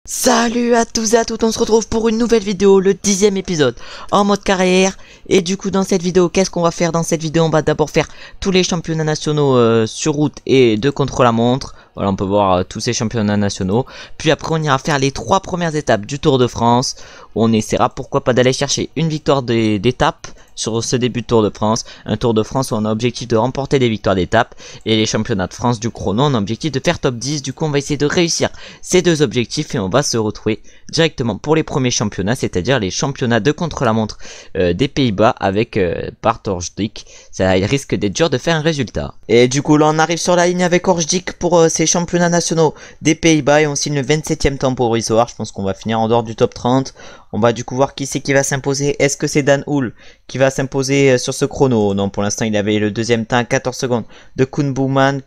Salut à tous et à toutes, on se retrouve pour une nouvelle vidéo, le 10e épisode en mode carrière. Et du coup dans cette vidéo, qu'est-ce qu'on va faire dans cette vidéo? On va d'abord faire tous les championnats nationaux sur route et de contre-la-montre. Voilà, on peut voir tous ces championnats nationaux. Puis après on ira faire les 3 premières étapes du Tour de France. Où on essaiera pourquoi pas d'aller chercher une victoire d'étape sur ce début de Tour de France. Un Tour de France où on a objectif de remporter des victoires d'étape. Et les championnats de France du chrono, on a objectif de faire top 10. Du coup on va essayer de réussir ces deux objectifs et on va se retrouver directement pour les premiers championnats, c'est-à-dire les championnats de contre-la-montre des Pays-Bas avec Bart Horsdijk. Ça risque d'être dur de faire un résultat. Et du coup là on arrive sur la ligne avec Horsdijk pour ces championnats nationaux des Pays-Bas et on signe le 27e temps provisoire. Je pense qu'on va finir en dehors du top 30. On va du coup voir qui c'est qui va s'imposer. Est-ce que c'est Dan Hull qui va s'imposer sur ce chrono? Non, pour l'instant il avait le deuxième temps à 14 secondes de Koen Bouwman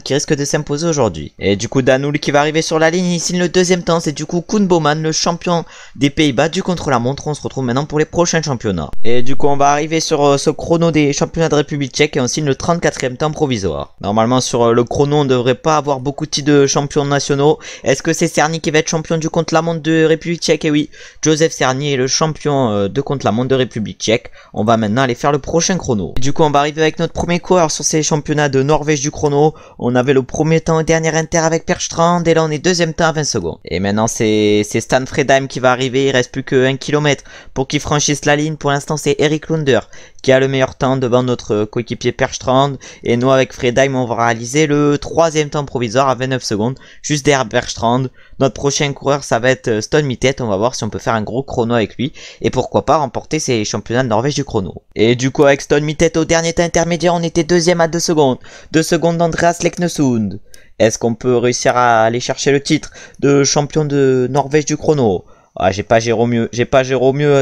qui risque de s'imposer aujourd'hui. Et du coup Dan Hull qui va arriver sur la ligne, il signe le deuxième temps. C'est du coup Koen Bouwman, le champion des Pays-Bas du contre-la-montre. On se retrouve maintenant pour les prochains championnats. Et du coup on va arriver sur ce chrono des championnats de République tchèque et on signe le 34e temps provisoire. Normalement sur le chrono on ne devrait pas avoir beaucoup de titres de champions nationaux. Est-ce que c'est Cerny qui va être champion du contre-la-montre de République tchèque? Et oui, Joseph Cerny est le champion de contre-la-montre de République tchèque. On va maintenant aller faire le prochain chrono. Et du coup on va arriver avec notre premier coureur sur ces championnats de Norvège du chrono. On avait le premier temps au dernier inter avec Perstrand et là on est deuxième temps à 20 secondes. Et maintenant c'est Stan Fredheim qui va arriver. Il reste plus que 1 km pour qu'il franchisse la ligne. Pour l'instant c'est Eric Lunder qui a le meilleur temps devant notre coéquipier Perstrand. Et nous avec Fredheim on va réaliser le 3e temps provisoire à 29 secondes. Juste derrière Perstrand. Notre prochain coureur ça va être Stone Mittet. On va voir si on peut faire un gros chrono avec lui. Et pourquoi pas remporter ces championnats de Norvège du chrono. Et du coup avec Stone Mittet au dernier temps intermédiaire on était deuxième à 2 secondes. 2 secondes d'Andreas Leknesund. Est-ce qu'on peut réussir à aller chercher le titre de champion de Norvège du chrono? Ah, j'ai pas Jérôme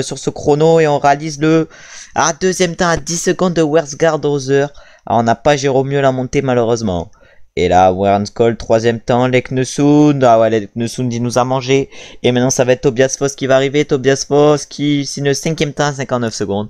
sur ce chrono et on réalise le deuxième temps à 10 secondes de Wersgaard Hauser. On n'a pas Jérôme la montée malheureusement. Et là, Wernskoll, 3e temps, Leknesund. Ah ouais, Leknesund, il nous a mangé. Et maintenant, ça va être Tobias Foss qui va arriver. Tobias Foss qui signe le 5e temps à 59 secondes.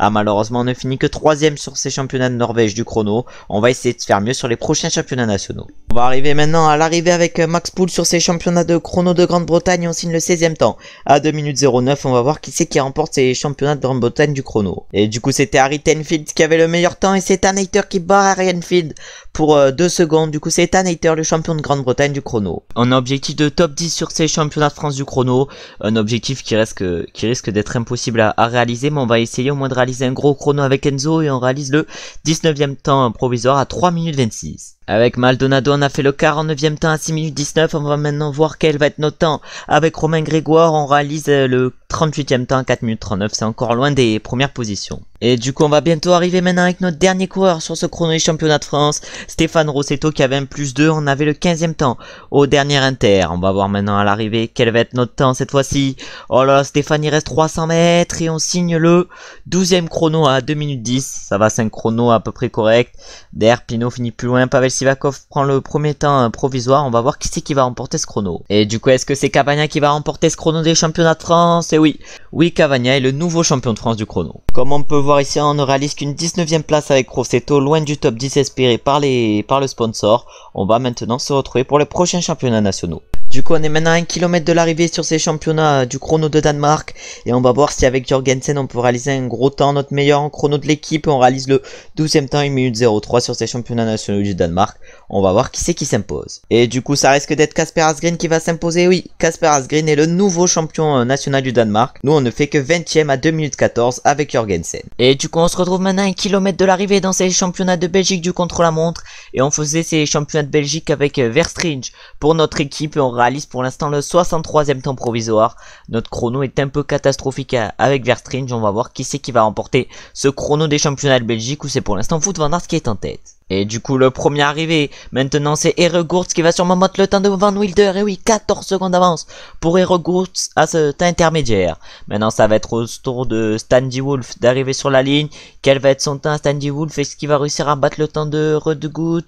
Ah, malheureusement, on ne finit que 3e sur ces championnats de Norvège du chrono. On va essayer de faire mieux sur les prochains championnats nationaux. On va arriver maintenant à l'arrivée avec Max Poole sur ces championnats de chrono de Grande-Bretagne. On signe le 16e temps à 2 minutes 09. On va voir qui c'est qui remporte ces championnats de Grande-Bretagne du chrono. Et du coup, c'était Harry Tenfield qui avait le meilleur temps et c'est Ethan Hayter qui bat Harry Tenfield pour 2 secondes. Du coup, c'est Ethan Hayter, le champion de Grande-Bretagne du chrono. On a objectif de top 10 sur ces championnats de France du chrono. Un objectif qui risque d'être impossible à réaliser, mais on va essayer au moins de réaliser un gros chrono avec Enzo et on réalise le 19e temps provisoire à 3 minutes 26. Avec Maldonado, on a fait le 49e temps à 6 minutes 19. On va maintenant voir quel va être notre temps. Avec Romain Grégoire, on réalise le 38e temps à 4 minutes 39. C'est encore loin des premières positions. Et du coup, on va bientôt arriver maintenant avec notre dernier coureur sur ce chrono des championnats de France. Stéphane Rossetto qui avait un plus 2. On avait le 15e temps au dernier inter. On va voir maintenant à l'arrivée quel va être notre temps cette fois-ci. Oh là, Stéphane, il reste 300 mètres et on signe le 12e chrono à 2 minutes 10. Ça va, c'est un chrono à peu près correct. Derrière, Pinot finit plus loin. Pavel Sivakov prend le premier temps provisoire. On va voir qui c'est qui va remporter ce chrono. Et du coup, est-ce que c'est Cavagna qui va remporter ce chrono des championnats de France? Et oui, Cavagna est le nouveau champion de France du chrono. Comme on peut voir ici, on ne réalise qu'une 19e place avec Rossetto, loin du top 10 espéré par le sponsor. On va maintenant se retrouver pour les prochains championnats nationaux. Du coup, on est maintenant à 1 km de l'arrivée sur ces championnats du chrono de Danemark. Et on va voir si avec Jorgensen, on peut réaliser un gros temps, notre meilleur en chrono de l'équipe. On réalise le 12e temps, 1 minute 03 sur ces championnats nationaux du Danemark. On va voir qui c'est qui s'impose. Et du coup, ça risque d'être Kasper Asgreen qui va s'imposer. Oui, Kasper Asgreen est le nouveau champion national du Danemark. Nous, on ne fait que 20e à 2 minutes 14 avec Jorgensen. Et du coup, on se retrouve maintenant à 1 km de l'arrivée dans ces championnats de Belgique du contre-la-montre. Et on faisait ces championnats de Belgique avec Verstringe pour notre équipe. Et on réalise pour l'instant le 63e temps provisoire. Notre chrono est un peu catastrophique avec Verstringe. On va voir qui c'est qui va remporter ce chrono des championnats de Belgique où c'est pour l'instant Wout van Aert qui est en tête. Et du coup, le premier arrivé, maintenant c'est Eregourts qui va sûrement mettre le temps de Van Wilder. Et oui, 14 secondes d'avance pour Eregourts à ce temps intermédiaire. Maintenant, ça va être au tour de Standy Wolf d'arriver sur la ligne. Quel va être son temps, Standy Wolf? Est-ce qu'il va réussir à battre le temps de Rudegout?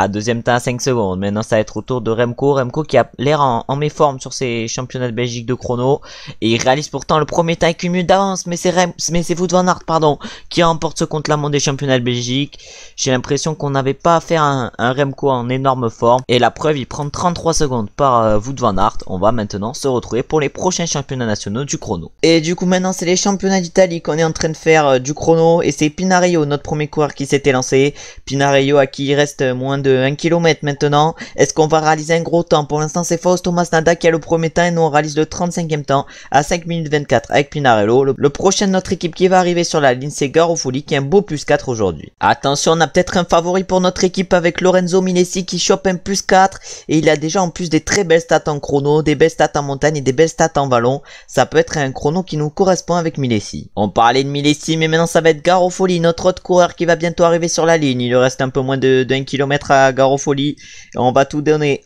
Deuxième temps à 5 secondes. Maintenant, ça va être au tour de Remco. Remco qui a l'air en méforme sur ces championnats de Belgique de chrono. Et il réalise pourtant le premier temps avec une minute d'avance. Mais c'est Wout van Aert, qui remporte ce contre-la-montre des championnats de Belgique. J'ai l'impression l'impression qu'on n'avait pas à faire un Remco en énorme forme. Et la preuve, il prend 33 secondes par Wout van Aert. On va maintenant se retrouver pour les prochains championnats nationaux du chrono. Et du coup maintenant c'est les championnats d'Italie qu'on est en train de faire du chrono. Et c'est Pinarello, notre premier coureur qui s'était lancé. Pinarello à qui il reste moins de 1 km maintenant. Est-ce qu'on va réaliser un gros temps? Pour l'instant c'est Fausto Masnada qui a le premier temps et nous on réalise le 35e temps à 5 minutes 24 avec Pinarello. Le prochain de notre équipe qui va arriver sur la ligne c'est Garofoli qui a un beau plus 4 aujourd'hui. Attention, on a peut-être un favori pour notre équipe avec Lorenzo Milesi qui chope un plus 4 et il a déjà en plus des très belles stats en chrono, des belles stats en montagne et des belles stats en vallon. Ça peut être un chrono qui nous correspond avec Milesi. On parlait de Milesi mais maintenant ça va être Garofoli, notre autre coureur qui va bientôt arriver sur la ligne. Il lui reste un peu moins d'1 km à Garofoli. On va tout donner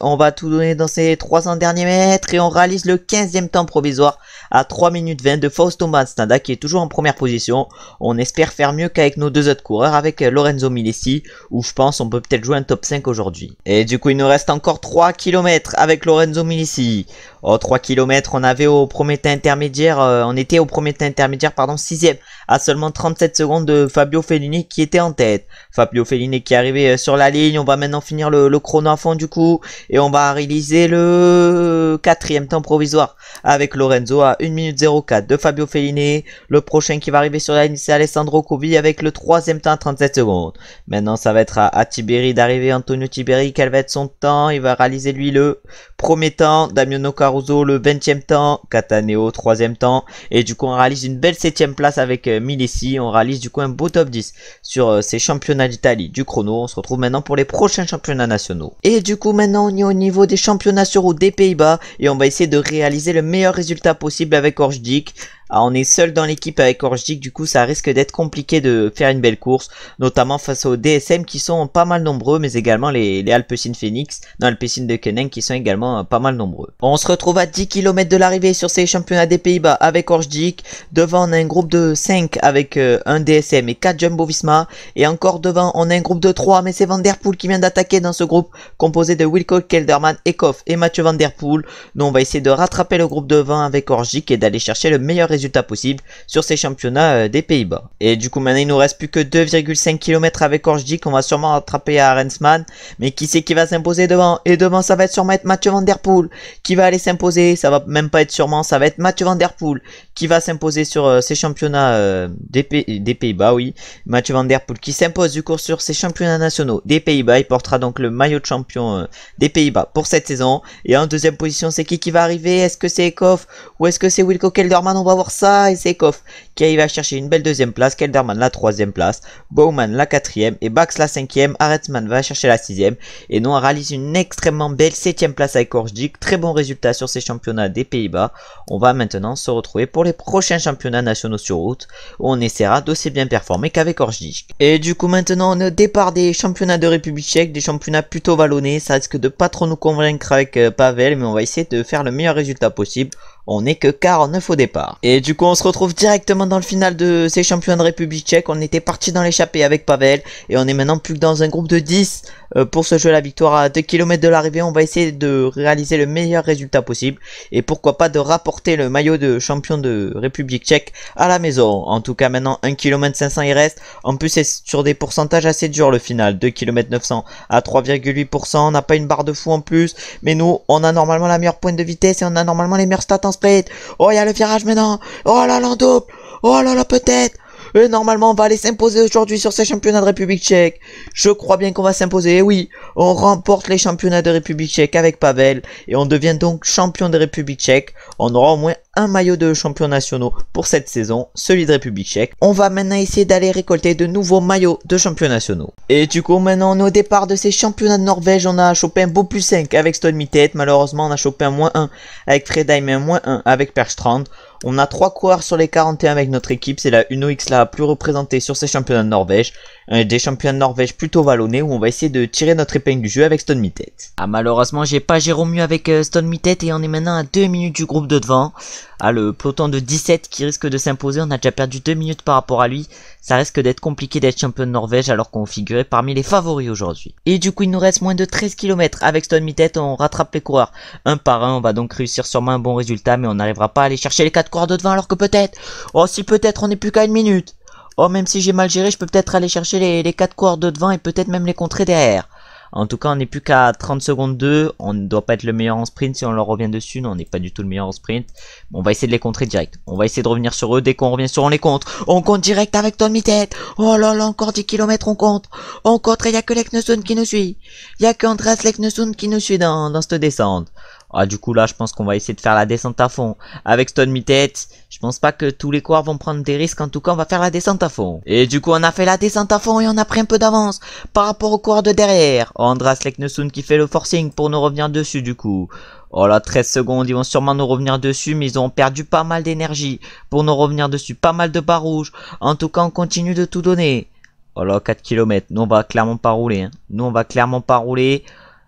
dans ces 300 derniers mètres et on réalise le 15e temps provisoire à 3 minutes 20 de Fausto Masnada qui est toujours en première position. On espère faire mieux qu'avec nos deux autres coureurs avec Lorenzo Milesi où je pense on peut peut-être jouer un top 5 aujourd'hui. Et du coup il nous reste encore 3 km avec Lorenzo Milesi. Oh, 3 km, on avait au premier temps intermédiaire, on était au premier temps intermédiaire, pardon, 6ème, à seulement 37 secondes de Fabio Fellini qui était en tête. Fabio Fellini qui est arrivé sur la ligne, on va maintenant finir le chrono à fond du coup, et on va réaliser le 4e temps provisoire avec Lorenzo à 1 minute 04 de Fabio Fellini. Le prochain qui va arriver sur la ligne c'est Alessandro Covi avec le 3e temps à 37 secondes. Maintenant ça va être à Tiberi d'arriver, Antonio Tiberi, quel va être son temps? Il va réaliser lui le premier temps, Damiano Caruso le 20e temps, Cataneo 3e temps, et du coup on réalise une belle 7e place avec Milesi. On réalise du coup un beau top 10 sur ces championnats d'Italie du chrono. On se retrouve maintenant pour les prochains championnats nationaux. Et du coup maintenant on est au niveau des championnats sur route des Pays-Bas et on va essayer de réaliser le meilleur résultat possible avec Orgedik. Ah, on est seul dans l'équipe avec Orgedik, du coup ça risque d'être compliqué de faire une belle course, notamment face aux DSM qui sont pas mal nombreux, mais également les Alpecin Phoenix, dans Alpecin de Koning qui sont également pas mal nombreux. On se retrouve à 10 km de l'arrivée sur ces championnats des Pays-Bas avec Orgedik. Devant on a un groupe de 5 avec un DSM et 4 Jumbo Visma, et encore devant on a un groupe de 3, mais c'est Van Der Poel qui vient d'attaquer dans ce groupe composé de Wilco Kelderman, Ekoff et Mathieu Van Der Poel. Nous on va essayer de rattraper le groupe devant avec Orgedik et d'aller chercher le meilleur résultat possible sur ces championnats des Pays-Bas. Et du coup maintenant il nous reste plus que 2,5 km avec Orgedik. On va sûrement rattraper à Rensman, mais qui c'est qui va s'imposer devant? Et devant ça va être sûrement Mathieu Van Der Poel qui va aller s'imposer. Ça va même pas être sûrement, ça va être Mathieu Van Der Poel qui va s'imposer sur ces championnats des Pays-Bas. Oui, Mathieu Van Der Poel qui s'impose du coup sur ces championnats nationaux des Pays-Bas. Il portera donc le maillot de champion des Pays-Bas pour cette saison. Et en deuxième position c'est qui va arriver? Est-ce que c'est Ekoff ou est-ce que c'est Wilco Kelderman? On va voir ça. Et c'est Ekoff qui arrive à chercher une belle deuxième place, Kelderman la 3e place, Bowman la 4e et Bax la 5e. Aretsman va chercher la 6e et nous on réalise une extrêmement belle 7e place avec Orgedik. Très bon résultat sur ces championnats des Pays-Bas. On va maintenant se retrouver pour les prochains championnats nationaux sur route où on essaiera d'aussi bien performer qu'avec Orgedik. Et du coup maintenant on est au départ des championnats de République tchèque, des championnats plutôt vallonnés. Ça risque de pas trop nous convaincre avec Pavel, mais on va essayer de faire le meilleur résultat possible. On n'est que 49 au départ. Et du coup on se retrouve directement dans le final de ces championnats de République tchèque. On était parti dans l'échappée avec Pavel et on est maintenant plus que dans un groupe de 10 pour se jouer la victoire à 2 km de l'arrivée. On va essayer de réaliser le meilleur résultat possible et pourquoi pas de rapporter le maillot de champion de République tchèque à la maison. En tout cas maintenant 1 km 500 il reste. En plus c'est sur des pourcentages assez durs le final. 2 km 900 à 3,8%. On n'a pas une barre de fou en plus, mais nous on a normalement la meilleure pointe de vitesse et on a normalement les meilleures stats en sprint. Oh il y a le virage maintenant. Oh là là en double. Oh là là peut-être. Et normalement on va aller s'imposer aujourd'hui sur ces championnats de République tchèque. Je crois bien qu'on va s'imposer. Oui, on remporte les championnats de République tchèque avec Pavel et on devient donc champion de République tchèque. On aura au moins un maillot de champion nationaux pour cette saison, celui de République tchèque. On va maintenant essayer d'aller récolter de nouveaux maillots de champions nationaux. Et du coup maintenant on est au départ de ces championnats de Norvège. On a chopé un beau plus 5 avec Stone Mittet. Malheureusement on a chopé un moins 1 avec Fredheim et un moins 1 avec Perstrand. On a 3 coureurs sur les 41 avec notre équipe. C'est la Uno X la plus représentée sur ces championnats de Norvège. Des championnats de Norvège plutôt vallonnés où on va essayer de tirer notre épingle du jeu avec Stone Mittet. Ah malheureusement j'ai pas Jérôme avec Stone Mittet et on est maintenant à 2 minutes du groupe de devant. Ah le peloton de 17 qui risque de s'imposer. On a déjà perdu 2 minutes par rapport à lui. Ça risque d'être compliqué d'être champion de Norvège alors qu'on figurait parmi les favoris aujourd'hui. Et du coup il nous reste moins de 13 km avec Stone Mittet. On rattrape les coureurs un par un. On va donc réussir sûrement un bon résultat, mais on n'arrivera pas à aller chercher les 4 coureurs de devant alors que peut-être, oh si peut-être on n'est plus qu'à 1 minute. Oh, même si j'ai mal géré, je peux peut-être aller chercher les 4 coureurs de devant et peut-être même les contrer derrière. En tout cas, on n'est plus qu'à 30 secondes 2. On ne doit pas être le meilleur en sprint si on leur revient dessus. Non, on n'est pas du tout le meilleur en sprint. Bon, on va essayer de les contrer direct. On va essayer de revenir sur eux. Dès qu'on revient sur eux, on les contre. On compte direct avec Ton Mittet. Oh là là, encore 10 km, on compte. On compte et il n'y a que Leknesund qui nous suit. Il n'y a que Andreas Leknesund qui nous suit dans cette descente. Ah, du coup, là, je pense qu'on va essayer de faire la descente à fond. Avec Stone Mittet, je pense pas que tous les coureurs vont prendre des risques. En tout cas, on va faire la descente à fond. Et du coup, on a fait la descente à fond et on a pris un peu d'avance par rapport aux coureurs de derrière. Oh, Andreas Leknesund qui fait le forcing pour nous revenir dessus, du coup. Oh là, 13 secondes, ils vont sûrement nous revenir dessus, mais ils ont perdu pas mal d'énergie pour nous revenir dessus. Pas mal de barres rouges. En tout cas, on continue de tout donner. Oh là, 4 km. Nous, on va clairement pas rouler. Hein. Nous, on va clairement pas rouler.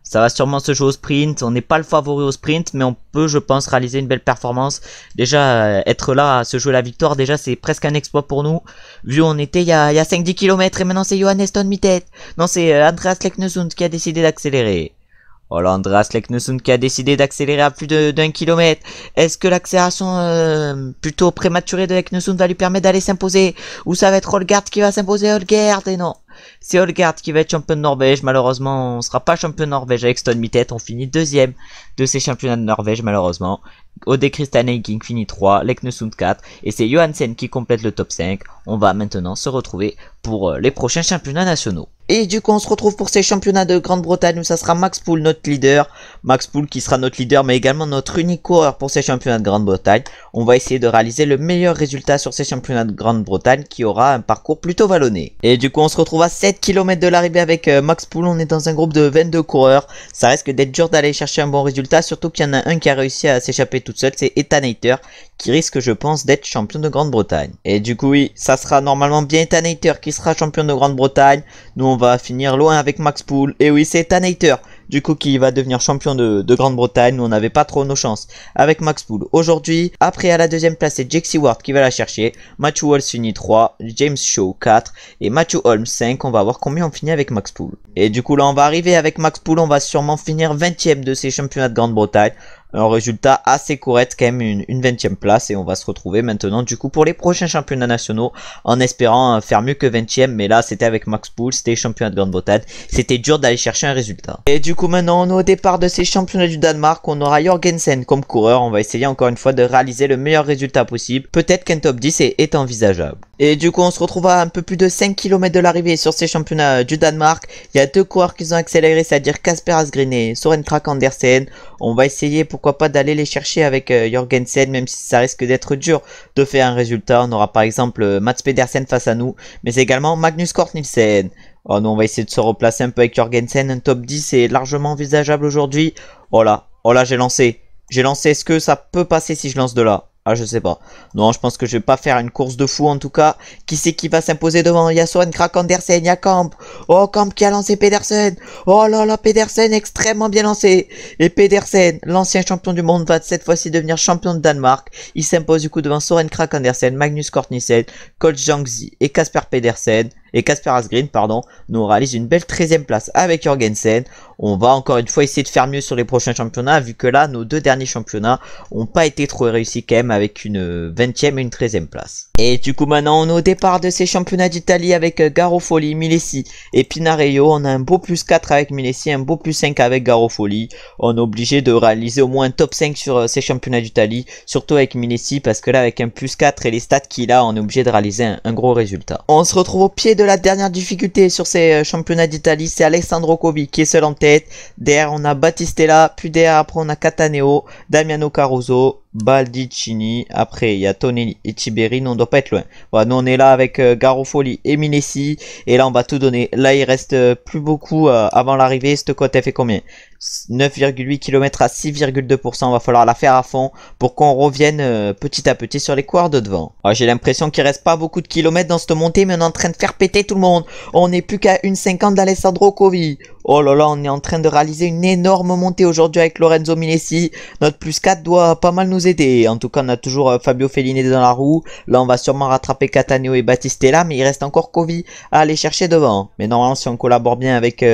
Ça va sûrement se jouer au sprint. On n'est pas le favori au sprint, mais on peut, je pense, réaliser une belle performance. Déjà, être là à se jouer la victoire, déjà, c'est presque un exploit pour nous. Vu où on était il y a 5-10 km et maintenant c'est Johannes Stone Mittet. Non, c'est Andreas Leknesund qui a décidé d'accélérer. Voilà, Andreas Leknesund qui a décidé d'accélérer à plus d'1 km. Est-ce que l'accélération plutôt prématurée de Leknesund va lui permettre d'aller s'imposer? Ou ça va être Holgard qui va s'imposer? Holgard, et non. C'est Holgard qui va être champion de Norvège. Malheureusement, on ne sera pas champion de Norvège avec Stone Mittet. On finit deuxième de ces championnats de Norvège, malheureusement. Ode Christian King finit 3, Leknesund 4. Et c'est Johansen qui complète le top 5. On va maintenant se retrouver pour les prochains championnats nationaux. Et du coup, on se retrouve pour ces championnats de Grande-Bretagne où ça sera Max Poole, notre leader. Max Poole qui sera notre leader, mais également notre unique coureur pour ces championnats de Grande-Bretagne. On va essayer de réaliser le meilleur résultat sur ces championnats de Grande-Bretagne qui aura un parcours plutôt vallonné. Et du coup, on se retrouve à 7 km de l'arrivée avec Max Poole. On est dans un groupe de 22 coureurs. Ça risque d'être dur d'aller chercher un bon résultat, surtout qu'il y en a un qui a réussi à s'échapper toute seule, c'est Ethan Hayter, qui risque, je pense, d'être champion de Grande-Bretagne. Et du coup, oui, ça sera normalement bien Ethan Hayter qui sera champion de Grande-Bretagne. Nous, on va finir loin avec Max Poole. Et oui, c'est Ethan Hayter, du coup, qui va devenir champion de Grande-Bretagne. Nous, on n'avait pas trop nos chances avec Max Poole. Aujourd'hui, après à la deuxième place, c'est Jake Seward qui va la chercher. Matthew Walsh finit 3, James Shaw 4 et Matthew Holmes 5. On va voir combien on finit avec Max Poole. Et du coup, là, on va arriver avec Max Poole. On va sûrement finir 20e de ces championnats de Grande-Bretagne. Un résultat assez correct, quand même une 20e place, et on va se retrouver maintenant du coup pour les prochains championnats nationaux en espérant faire mieux que 20e, mais là c'était avec Max Poole, c'était championnat de Grande-Bretagne, c'était dur d'aller chercher un résultat. Et du coup maintenant on est au départ de ces championnats du Danemark, on aura Jorgensen comme coureur, on va essayer encore une fois de réaliser le meilleur résultat possible, peut-être qu'un top 10 est envisageable. Et du coup on se retrouve à un peu plus de 5 km de l'arrivée sur ces championnats du Danemark, il y a deux coureurs qui ont accéléré, c'est-à-dire Kasper Asgreen et Søren Kragh Andersen. On va essayer pourquoi pas d'aller les chercher avec Jorgensen, même si ça risque d'être dur de faire un résultat. On aura par exemple Mats Pedersen face à nous, mais également Magnus Cort Nielsen. Oh non, on va essayer de se replacer un peu avec Jorgensen, un top 10 est largement envisageable aujourd'hui. Oh là, j'ai lancé, est-ce que ça peut passer si je lance de là? Ah, je sais pas. Non, je pense que je vais pas faire une course de fou en tout cas. Qui c'est qui va s'imposer devant? Il y a Søren Kragh Andersen, il y a Kamp. Oh, Kamp qui a lancé Pedersen. Oh là là, Pedersen extrêmement bien lancé. Et Pedersen, l'ancien champion du monde, va cette fois-ci devenir champion de Danemark. Il s'impose du coup devant Søren Kragh Andersen, Magnus Cort Nielsen, Coach Zhangzi et Kasper Pedersen. Et Kasper Asgreen, pardon, nous réalise une belle 13e place avec Jorgensen. On va encore une fois essayer de faire mieux sur les prochains championnats, vu que là, nos deux derniers championnats n'ont pas été trop réussis quand même, avec une 20e et une 13e place. Et du coup maintenant, on est au départ de ces championnats d'Italie avec Garofoli, Milesi et Pinarello. On a un beau plus 4 avec Milesi, un beau plus 5 avec Garofoli. On est obligé de réaliser au moins un top 5 sur ces championnats d'Italie, surtout avec Milesi, parce que là, avec un plus 4 et les stats qu'il a, on est obligé de réaliser un gros résultat. On se retrouve au pied de la dernière difficulté sur ces championnats d'Italie, c'est Alessandro Covi qui est seul en tête. Derrière on a Battistella, puis derrière après on a Cataneo, Damiano Caruso, Baldicini, après il y a Tonelli et Tiberi, on doit pas être loin. Voilà, nous on est là avec Garofoli et Milesi, et là on va tout donner. Là il reste plus beaucoup avant l'arrivée. Cette cote elle fait combien? 9,8 km à 6,2%, va falloir la faire à fond pour qu'on revienne petit à petit sur les coureurs de devant. J'ai l'impression qu'il reste pas beaucoup de kilomètres dans cette montée, mais on est en train de faire péter tout le monde. On n'est plus qu'à 1,50 d'Alessandro Covi. Oh là là, on est en train de réaliser une énorme montée aujourd'hui avec Lorenzo Milesi. Notre plus 4 doit pas mal nous aider. En tout cas, on a toujours Fabio Felline dans la roue. Là, on va sûrement rattraper Cataneo et Battistella, mais il reste encore Covi à aller chercher devant. Mais normalement, si on collabore bien avec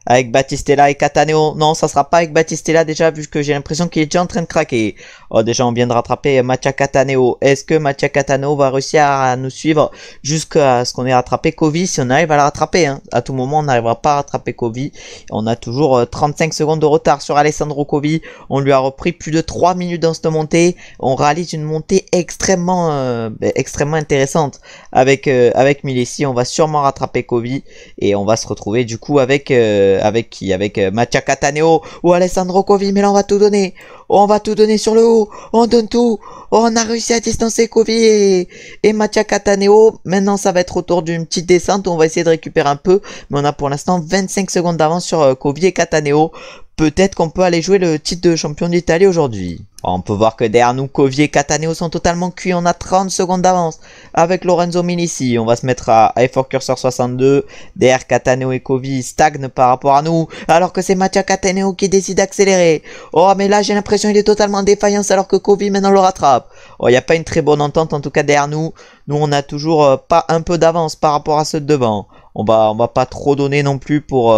avec Battistella et Cataneo. Non, ça sera pas avec Battistella déjà, vu que j'ai l'impression qu'il est déjà en train de craquer. Oh, déjà, on vient de rattraper Mattia Cataneo. Est-ce que Mattia Cataneo va réussir à nous suivre jusqu'à ce qu'on ait rattrapé Kovi? Si on arrive à la rattraper, hein. À tout moment, on n'arrivera pas à rattraper Kovi. On a toujours 35 secondes de retard sur Alessandro Kovi. On lui a repris plus de 3 minutes dans cette montée. On réalise une montée extrêmement intéressante avec Milesi. On va sûrement rattraper Kovi et on va se retrouver du coup avec qui? Avec Mattia Cataneo ou Alessandro Kovi. Mais là, on va tout donner. On va tout donner sur le haut. On donne tout. On a réussi à distancer Kovi et Mattia Cataneo. Maintenant, ça va être autour d'une petite descente. On va essayer de récupérer un peu. Mais on a pour l'instant 25 secondes d'avance sur Kovi et Cataneo. Peut-être qu'on peut aller jouer le titre de champion d'Italie aujourd'hui. On peut voir que derrière nous, Kovi et Cataneo sont totalement cuits. On a 30 secondes d'avance avec Lorenzo Milesi. On va se mettre à effort curseur 62. Derrière, Cataneo et Kovi stagnent par rapport à nous. Alors que c'est Mattia Cataneo qui décide d'accélérer. Oh, mais là, j'ai l'impression qu'il est totalement en défaillance alors que Kovi maintenant le rattrape. Oh, il n'y a pas une très bonne entente en tout cas derrière nous. Nous, on a toujours pas un peu d'avance par rapport à ceux de devant. On va pas trop donner non plus pour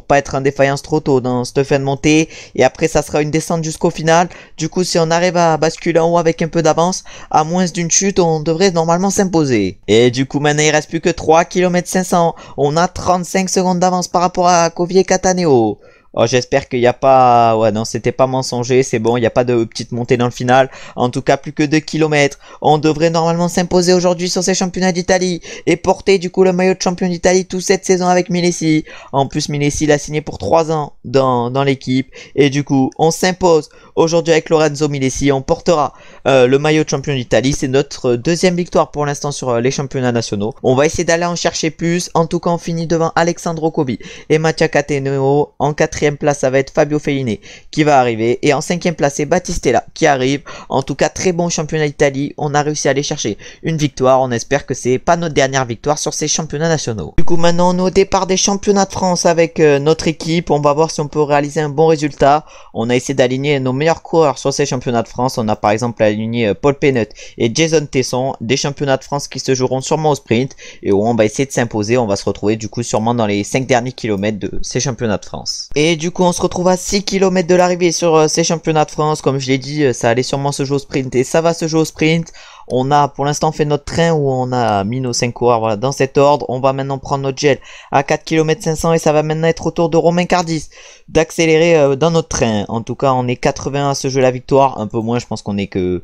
pas être en défaillance trop tôt dans cette fin de montée. Et après, ça sera une descente jusqu'au final. Du coup, si on arrive à basculer en haut avec un peu d'avance, à moins d'une chute, on devrait normalement s'imposer. Et du coup, maintenant, il reste plus que 3 km 500. On a 35 secondes d'avance par rapport à Kovi et Cataneo. Oh, j'espère qu'il n'y a pas... Ouais, non, c'était pas mensonger, c'est bon, il n'y a pas de petite montée dans le final. En tout cas, plus que 2 km. On devrait normalement s'imposer aujourd'hui sur ces championnats d'Italie et porter du coup le maillot de champion d'Italie toute cette saison avec Milesi. En plus, Milesi l'a signé pour 3 ans dans l'équipe. Et du coup, on s'impose aujourd'hui avec Lorenzo Milesi. On portera le maillot de champion d'Italie. C'est notre deuxième victoire pour l'instant sur les championnats nationaux. On va essayer d'aller en chercher plus. En tout cas, on finit devant Alessandro Kovi et Mattia Cataneo. En quatrième place, ça va être Fabio Fellini qui va arriver. Et en cinquième place, c'est Battistella qui arrive. En tout cas, très bon championnat d'Italie. On a réussi à aller chercher une victoire. On espère que c'est pas notre dernière victoire sur ces championnats nationaux. Du coup, maintenant, on est au départ des championnats de France avec notre équipe. On va voir si on peut réaliser un bon résultat. On a essayé d'aligner nos meilleurs coureurs sur ces championnats de France. On a par exemple aligné Paul Penut et Jason Tesson. Des championnats de France qui se joueront sûrement au sprint. Et où on va essayer de s'imposer. On va se retrouver du coup sûrement dans les 5 derniers kilomètres de ces championnats de France. Et du coup, on se retrouve à 6 km de l'arrivée sur ces championnats de France. Comme je l'ai dit, ça allait sûrement se jouer au sprint et ça va se jouer au sprint. On a pour l'instant fait notre train où on a mis nos 5 coureurs voilà, dans cet ordre. On va maintenant prendre notre gel à 4 km 500 et ça va maintenant être au tour de Romain Cardis d'accélérer dans notre train. En tout cas, on est 80 à se jouer la victoire. Un peu moins, je pense qu'on est qu'une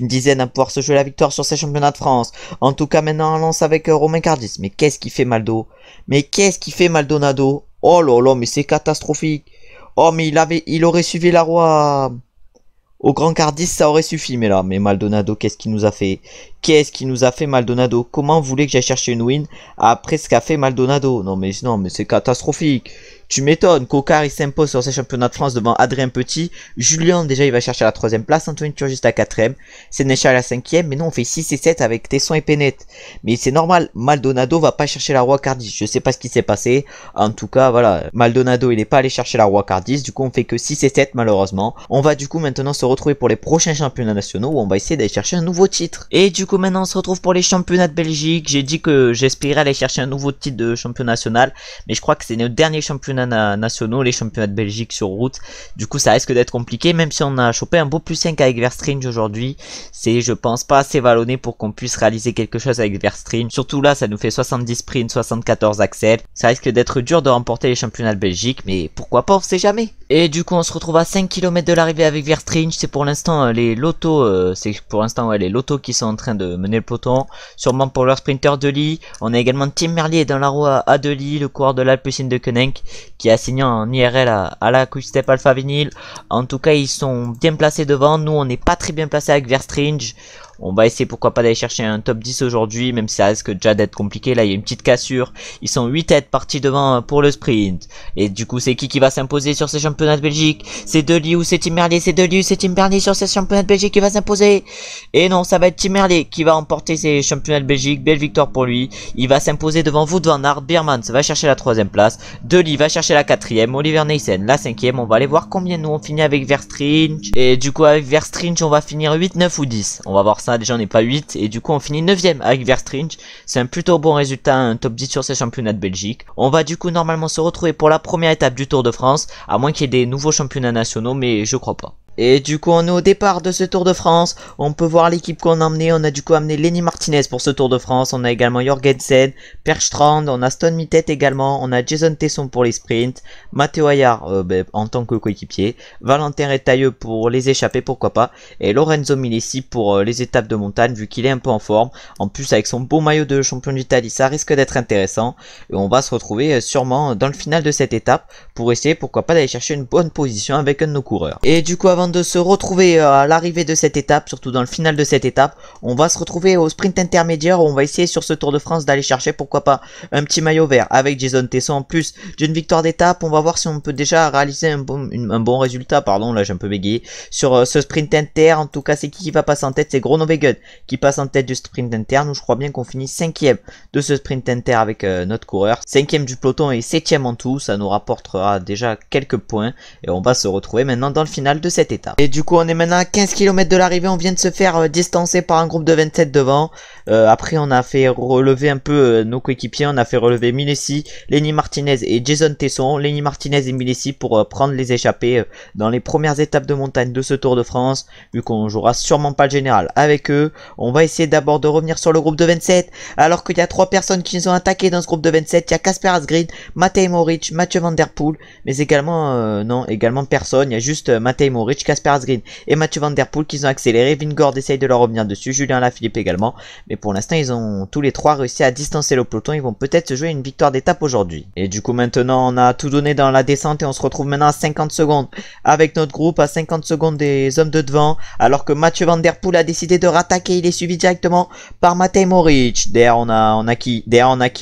dizaine à pouvoir se jouer la victoire sur ces championnats de France. En tout cas, maintenant on lance avec Romain Cardis. Mais qu'est-ce qu'il fait Maldo? Mais qu'est-ce qu'il fait Maldonado? Oh là là, mais c'est catastrophique. Oh, mais il aurait suivi la roue au Grand Cardis, ça aurait suffi. Mais là, mais Maldonado, qu'est-ce qu'il nous a fait? Qu'est-ce qu'il nous a fait Maldonado? Comment vous voulez que j'aille chercher une win après ce qu'a fait Maldonado? Non, mais c'est catastrophique. Tu m'étonnes, Cocard il s'impose sur ces championnats de France devant Adrien Petit. Julien déjà il va chercher la 3ème place, Anthony Turgis la 4ème, Sénéchal la 5ème, mais non on fait 6 et 7 avec Tesson et Penet. Mais c'est normal, Maldonado va pas chercher la roue Cardis, je sais pas ce qui s'est passé. En tout cas voilà, Maldonado il est pas allé chercher la roue Cardis, du coup on fait que 6 et 7 malheureusement. On va du coup maintenant se retrouver pour les prochains championnats nationaux où on va essayer d'aller chercher un nouveau titre. Et du coup maintenant on se retrouve pour les championnats de Belgique. J'ai dit que j'espérais aller chercher un nouveau titre de championnat national, mais je crois que c'est notre dernier championnat nationaux, les championnats de Belgique sur route. Du coup ça risque d'être compliqué, même si on a chopé un beau plus 5 avec Verstringe aujourd'hui. C'est je pense pas assez vallonné pour qu'on puisse réaliser quelque chose avec Verstringe. Surtout là ça nous fait 70 sprints, 74 accès. Ça risque d'être dur de remporter les championnats de Belgique, mais pourquoi pas, on sait jamais. Et du coup on se retrouve à 5 km de l'arrivée avec Verstringe. C'est pour l'instant les lotos, les lotos qui sont en train de mener le peloton. Sûrement pour leur sprinter Dely. On a également Tim Merlier dans la roue à Dely, le coureur de l'Alpecin de Koenig, qui a signé en IRL à la Quick-Step Alpha Vinyl. En tout cas ils sont bien placés devant. Nous on n'est pas très bien placé avec Verstringe. On va essayer pourquoi pas d'aller chercher un top 10 aujourd'hui, même si ça risque déjà d'être compliqué. Là il y a une petite cassure. Ils sont 8 têtes partis devant pour le sprint. Et du coup c'est qui va s'imposer sur ces championnats de Belgique? C'est Dely ou c'est Tim Merlier? C'est Dely ou c'est Tim Merlier sur ces championnats de Belgique qui va s'imposer? Et non, ça va être Tim Merlier qui va remporter ces championnats de Belgique. Belle victoire pour lui. Il va s'imposer devant Wout van Aert. Biermans va chercher la 3ème place. Dely va chercher la 4ème. Oliver Neysen la 5ème. On va aller voir combien nous on finit avec Verstringe. Et du coup avec Verstringe on va finir 8, 9 ou 10. On va voir ça l'instant déjà on n'est pas 8 et du coup on finit 9ème avec Verstringe. C'est un plutôt bon résultat, un top 10 sur ces championnats de Belgique. On va du coup normalement se retrouver pour la première étape du Tour de France, à moins qu'il y ait des nouveaux championnats nationaux, mais je crois pas. Et du coup on est au départ de ce Tour de France, on peut voir l'équipe qu'on a emmené, on a du coup amené Lenny Martinez pour ce Tour de France, on a également Jorgensen, Perstrand, on a Stone Mittet également, on a Jason Tesson pour les sprints, Matteo Ayar en tant que coéquipier, Valentin Retailleau pour les échappées pourquoi pas, et Lorenzo Milesi pour les étapes de montagne vu qu'il est un peu en forme, en plus avec son beau maillot de champion d'Italie ça risque d'être intéressant, et on va se retrouver sûrement dans le final de cette étape pour essayer pourquoi pas d'aller chercher une bonne position avec un de nos coureurs. Et du coup avant de se retrouver à l'arrivée de cette étape, surtout dans le final de cette étape, on va se retrouver au sprint intermédiaire où on va essayer sur ce Tour de France d'aller chercher pourquoi pas un petit maillot vert avec Jason Tesson en plus d'une victoire d'étape. On va voir si on peut déjà réaliser un bon résultat, pardon là j'ai un peu bégayé, sur ce sprint inter. En tout cas c'est qui va passer en tête, c'est Groenewegen qui passe en tête du sprint inter. Nous je crois bien qu'on finit 5ème de ce sprint inter avec notre coureur, 5ème du peloton et 7ème en tout, ça nous rapportera déjà quelques points et on va se retrouver maintenant dans le final de cette étape. Et du coup on est maintenant à 15 km de l'arrivée, on vient de se faire distancer par un groupe de 27 devant. Après on a fait relever un peu nos coéquipiers, on a fait relever Milesi, Lenny Martinez et Jason Tesson. Lenny Martinez et Milesi pour prendre les échappées dans les premières étapes de montagne de ce Tour de France. Vu qu'on jouera sûrement pas le général avec eux, on va essayer d'abord de revenir sur le groupe de 27. Alors qu'il y a 3 personnes qui nous ont attaqué dans ce groupe de 27, il y a Kasper Asgreen, Matej Moric, Mathieu Van Der Poel, mais également non, également personne, il y a juste Matej Moric, Kasper Asgreen et Mathieu Van Der Poel qui ont accéléré. Vingord essaye de leur revenir dessus, Julien Lafilippe également, mais pour l'instant ils ont tous les 3 réussi à distancer le peloton. Ils vont peut-être se jouer une victoire d'étape aujourd'hui. Et du coup maintenant on a tout donné dans la descente et on se retrouve maintenant à 50 secondes avec notre groupe, à 50 secondes des hommes de devant, alors que Mathieu Van Der Poel a décidé de rattaquer. Il est suivi directement par Matej Moric. Derrière on a qui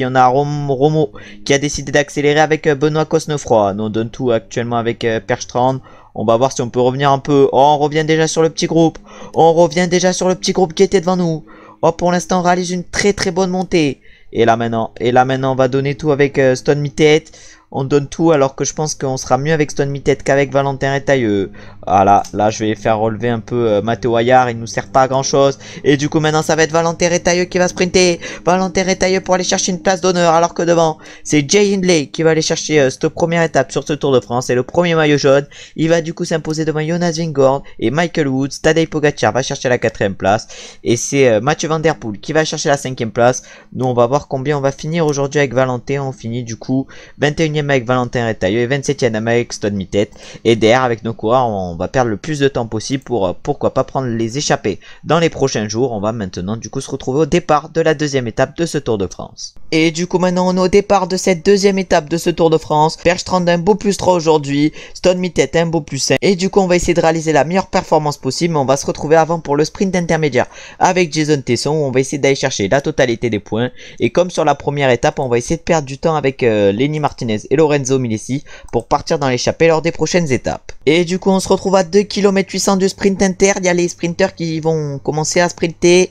on a Romo qui a décidé d'accélérer avec Benoît Cosnefroy. Nous on donne tout actuellement avec Perstrand. On va voir si on peut revenir un peu. Oh, on revient déjà sur le petit groupe. On revient déjà sur le petit groupe qui était devant nous. Oh, pour l'instant, on réalise une très très bonne montée. Et là maintenant, on va donner tout avec Stone Mittet. On donne tout alors que je pense qu'on sera mieux avec Stone Mittet qu'avec Valentin Retailleau. Voilà, là je vais faire relever un peu Matteo Ayar, il nous sert pas à grand chose. Et du coup maintenant ça va être Valentin Retailleau qui va sprinter. Valentin Retailleau pour aller chercher une place d'honneur, alors que devant c'est Jay Hindley qui va aller chercher cette première étape sur ce Tour de France. Et le premier maillot jaune, il va du coup s'imposer devant Jonas Vingord et Michael Woods. Tadej Pogacar va chercher la 4ème place. Et c'est Mathieu Van Der Poel qui va chercher la 5ème place. Nous on va voir combien on va finir aujourd'hui avec Valentin. On finit du coup 21ème avec Valentin Retailleau et 27ème avec Stone Mittet. Et derrière avec nos coureurs on va perdre le plus de temps possible pour pourquoi pas prendre les échappées dans les prochains jours. On va maintenant du coup se retrouver au départ de la deuxième étape de ce Tour de France. Et du coup maintenant on est au départ de cette deuxième étape de ce Tour de France. Perstrand un beau plus 3 aujourd'hui, Stone Mittet un beau plus 5. Et du coup on va essayer de réaliser la meilleure performance possible, mais on va se retrouver avant pour le sprint intermédiaire avec Jason Tesson où on va essayer d'aller chercher la totalité des points. Et comme sur la première étape, on va essayer de perdre du temps avec Lenny Martinez et Lorenzo Milesi pour partir dans l'échappée lors des prochaines étapes. Et du coup on se retrouve à 2 km 800 du sprint inter. Il y a les sprinters qui vont commencer à sprinter.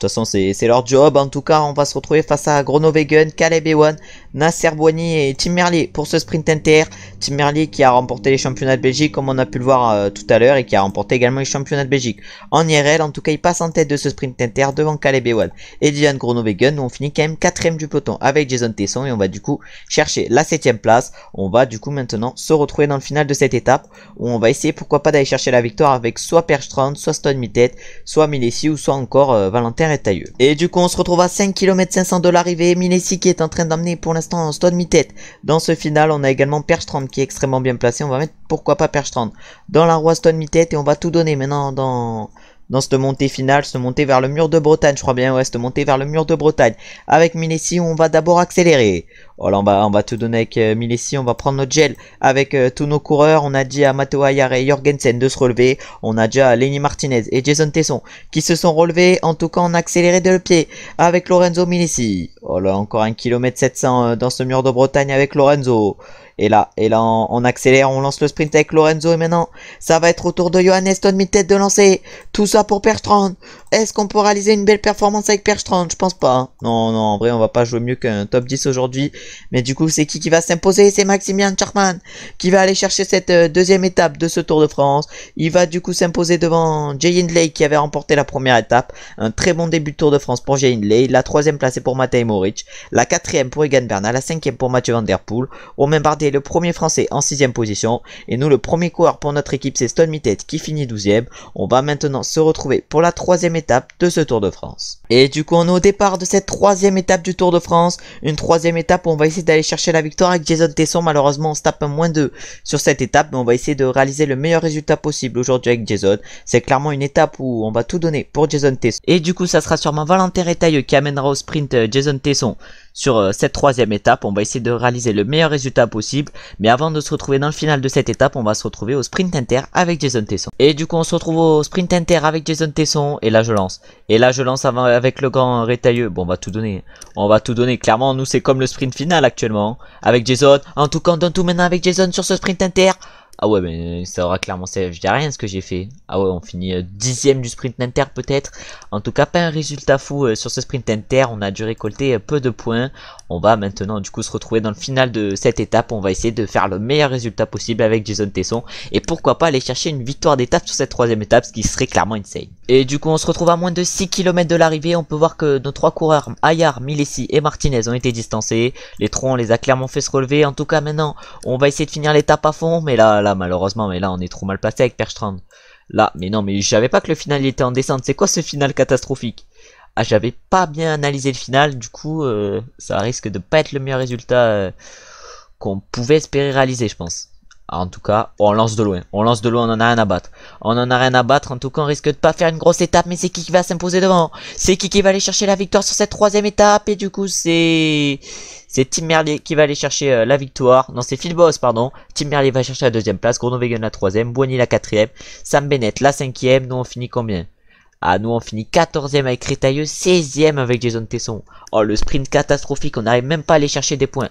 De toute façon c'est leur job. En tout cas on va se retrouver face à Groenewegen, Caleb Ewan, Nasser Boigny et Tim Merlier pour ce sprint inter. Tim Merlier qui a remporté les championnats de Belgique comme on a pu le voir tout à l'heure, et qui a remporté également les championnats de Belgique en IRL. En tout cas il passe en tête de ce sprint inter devant Caleb Ewan et Dylan Groenewegen. Nous on finit quand même 4ème du peloton avec Jason Tesson et on va du coup chercher la 7ème place. On va du coup maintenant se retrouver dans le final de cette étape où on va essayer pourquoi pas d'aller chercher la victoire avec soit Perstrand, soit Stone Mittet, soit Milesi ou soit encore Valentin Retailleau. Et du coup on se retrouve à 5 km 500 de l'arrivée. Milesi qui est en train d'emmener pour l'instant Stone Mittet dans ce final. On a également Perstrand qui est extrêmement bien placé. On va mettre pourquoi pas Perstrand dans la roue Stone Mittet et on va tout donner maintenant dans cette montée finale, cette montée vers le mur de Bretagne, je crois bien, ouais, cette montée vers le mur de Bretagne. Avec Milesi, on va d'abord accélérer. Voilà, on va tout donner avec Milesi, on va prendre notre gel avec tous nos coureurs. On a dit à Matteo Ayar et Jorgensen de se relever. On a déjà Lenny Martinez et Jason Tesson qui se sont relevés. En tout cas, on a accéléré de le pied avec Lorenzo Milesi. Voilà, encore 1 km 700 dans ce mur de Bretagne avec Lorenzo. Et là on accélère, on lance le sprint avec Lorenzo et maintenant ça va être au tour de Johannes Stone Mittet de lancer. Tout ça pour Perstrand. Est-ce qu'on peut réaliser une belle performance avec Perstrand? Je pense pas. Hein. Non, en vrai, on va pas jouer mieux qu'un top 10 aujourd'hui. Mais du coup, c'est qui va s'imposer? C'est Maximilian Schachmann qui va aller chercher cette deuxième étape de ce Tour de France. Il va du coup s'imposer devant Jay Hindley qui avait remporté la première étape. Un très bon début de Tour de France pour Jay Hindley. La troisième place est pour Matej Mohoric. La quatrième pour Egan Bernal. La cinquième pour Mathieu Van Der Poel. Romain Bardet, le premier français en 6ème position. Et nous, le premier coureur pour notre équipe, c'est Stone Mittet qui finit 12ème. On va maintenant se retrouver pour la troisième étape de ce Tour de France. Et du coup, on est au départ de cette troisième étape du Tour de France. Une troisième étape où on va essayer d'aller chercher la victoire avec Jason Tesson. Malheureusement, on se tape un -2 sur cette étape, mais on va essayer de réaliser le meilleur résultat possible aujourd'hui avec Jason. C'est clairement une étape où on va tout donner pour Jason Tesson. Et du coup, ça sera sûrement Valentin Rétailleux qui amènera au sprint Jason Tesson sur cette troisième étape. On va essayer de réaliser le meilleur résultat possible. Mais avant de se retrouver dans le final de cette étape, on va se retrouver au sprint inter avec Jason Tesson. Et du coup, on se retrouve au sprint inter avec Jason Tesson. Et là, je lance. Et là, je lance avec le grand Rétailleux. Bon, on va tout donner. On va tout donner. Clairement, nous, c'est comme le sprint final actuellement. Avec Jason. En tout cas, on donne tout maintenant avec Jason sur ce sprint inter. Ah ouais, mais ça aura clairement servi à rien ce que j'ai fait. Ah ouais, on finit 10ème du sprint inter peut-être. En tout cas, pas un résultat fou sur ce sprint inter. On a dû récolter peu de points. On va maintenant du coup se retrouver dans le final de cette étape. On va essayer de faire le meilleur résultat possible avec Jason Tesson. Et pourquoi pas aller chercher une victoire d'étape sur cette troisième étape, ce qui serait clairement insane. Et du coup, on se retrouve à moins de 6 km de l'arrivée. On peut voir que nos trois coureurs, Ayar, Milesi et Martinez, ont été distancés. Les trois, on les a clairement fait se relever. En tout cas, maintenant, on va essayer de finir l'étape à fond. Mais là, malheureusement, on est trop mal placé avec Perstrand. Là, mais non, mais je savais pas que le final il était en descente. C'est quoi ce final catastrophique? Ah, j'avais pas bien analysé le final. Du coup, ça risque de pas être le meilleur résultat qu'on pouvait espérer réaliser, je pense. En tout cas, on lance de loin. On lance de loin, on en a rien à battre. On en a rien à battre. En tout cas, on risque de pas faire une grosse étape. Mais c'est qui va s'imposer devant? C'est qui va aller chercher la victoire sur cette troisième étape? Et du coup, c'est Tim Merlier qui va aller chercher la victoire. Non, c'est Phil Boss, pardon. Tim Merlier va chercher la deuxième place. Groenewegen la troisième. Boigny la quatrième. Sam Bennett la cinquième. Nous, on finit combien? Ah, nous on finit 14ème avec Rétailleux, 16ème avec Jason Tesson. Oh, le sprint catastrophique, on n'arrive même pas à aller chercher des points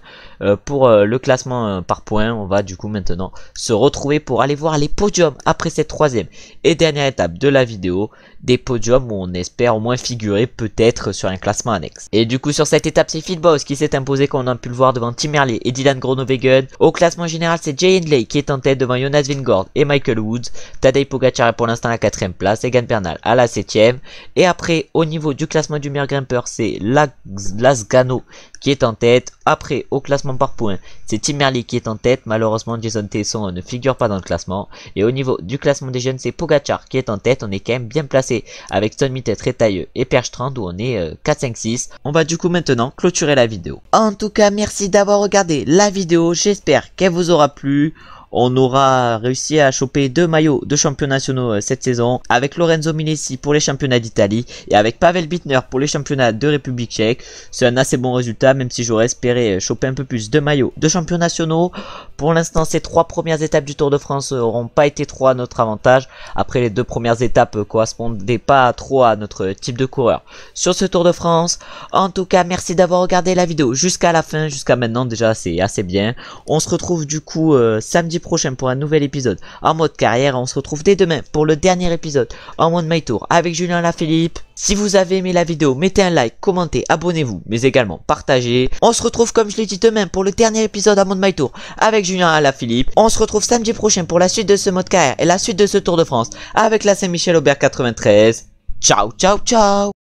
pour le classement par points. On va du coup maintenant se retrouver pour aller voir les podiums après cette troisième et dernière étape de la vidéo. Des podiums où on espère au moins figurer peut-être sur un classement annexe. Et du coup sur cette étape c'est Phil Boss qui s'est imposé comme on a pu le voir devant Tim Merlier et Dylan Groenewegen. Au classement général c'est Jay Hindley qui est en tête devant Jonas Vingegaard et Michael Woods. Tadej Pogacar est pour l'instant à la 4ème place, Egan Bernal à la 7ème. Et après au niveau du classement du meilleur grimpeur c'est Lasgano qui est en tête. Après au classement par points c'est Tim Merlier qui est en tête. Malheureusement Jason Tesson ne figure pas dans le classement. Et au niveau du classement des jeunes c'est Pogacar qui est en tête. On est quand même bien placé avec Stone Mittet, Rétailleux et Perstrand où on est 4, 5, 6. On va du coup maintenant clôturer la vidéo. En tout cas merci d'avoir regardé la vidéo. J'espère qu'elle vous aura plu. On aura réussi à choper 2 maillots de champions nationaux cette saison, avec Lorenzo Milesi pour les championnats d'Italie et avec Pavel Bittner pour les championnats de République tchèque. C'est un assez bon résultat, même si j'aurais espéré choper un peu plus de maillots de champions nationaux. Pour l'instant, ces 3 premières étapes du Tour de France n'auront pas été trop à notre avantage. Après, les 2 premières étapes correspondaient pas trop à notre type de coureur sur ce Tour de France. En tout cas, merci d'avoir regardé la vidéo jusqu'à la fin, jusqu'à maintenant déjà c'est assez bien. On se retrouve du coup samedi prochain pour un nouvel épisode en mode carrière. On se retrouve dès demain pour le dernier épisode en mode My Tour avec Julien Alaphilippe. Si vous avez aimé la vidéo, mettez un like, commentez, abonnez-vous, mais également partagez. On se retrouve comme je l'ai dit demain pour le dernier épisode en mode My Tour avec Julien Alaphilippe. On se retrouve samedi prochain pour la suite de ce mode carrière et la suite de ce Tour de France avec la Saint-Michel Aubert 93. Ciao, ciao, ciao.